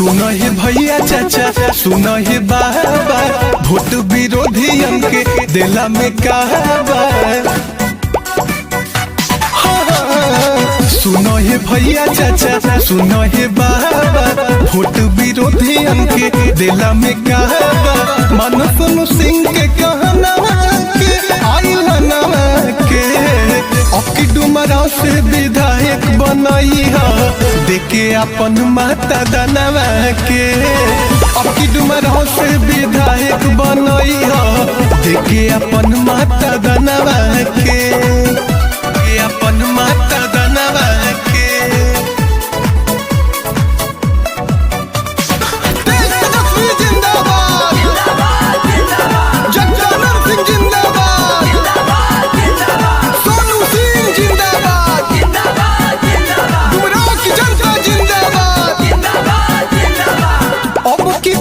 सुनो हे भैया चाचा सुनो हे बाबा वोट विरोधियन के दिला में कहबा। सुनो हे भैया चाचा सुनो हे बाबा वोट विरोधियन के दिला में कहबा। मन सुनो सिंह के कहना के आइला के अबकी डुमरा से विधायक बनई देके अपन माता दनवा के। अबकी डुमरा से विधायक बनई देके अपन माता दनवा के। अपन माता दनवा के।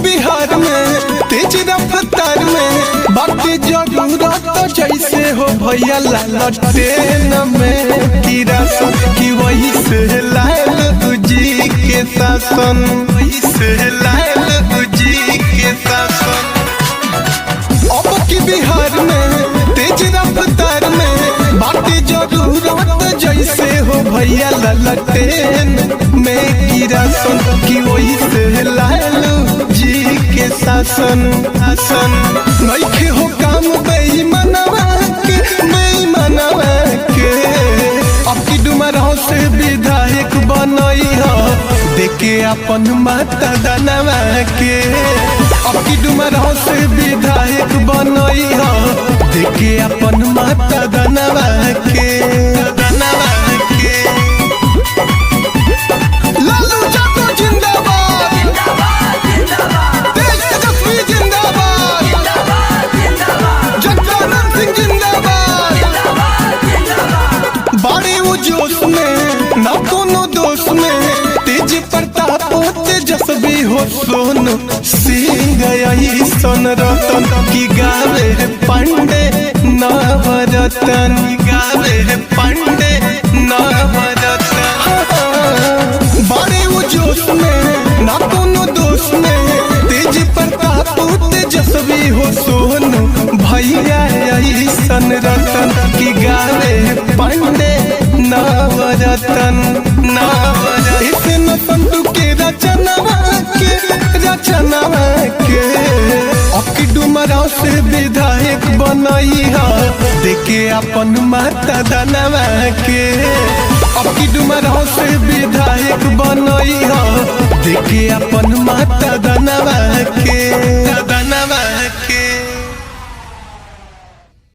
बिहार में तेज रफ्तार में बाकी जरूरत जैसे हो भैया लालटेन में किरासन की वही से लाल जी के शासन। वही से लाल जी के शासन। अब की बिहार में तेज रफ्तार में बाकी जरूरत जैसे हो भैया लालटेन में किरासन की वही से लाल के शासन। शासन नइखे हो काम बेईमानवा के। अबकी डुमरा से विधायक बनई देके अपन माता दनवा के। अबकी डुमरा से विधायक बनई देके अपन माता दनवा के। दनवा के। लालू यादव जिंदाबाद। जोश में ना कोनो दोष में तेज प्रताप तेजस्वी हो सोनू सिंह सन रतन की गावे पांडे नवरतन। गावे पांडे नवरतन। बड़े वो जोश में ना कोनो दोष में तेज प्रताप तेजस्वी हो सोनू भैया सन रतन की गावे पांडे नवरतन। इसे न संतु के रचनवा के। अबकी डुमरा से विधायक बनई देके अपन माता दनवा के। अबकी डुमरा से विधायक बनई देके अपन माता दनवा के।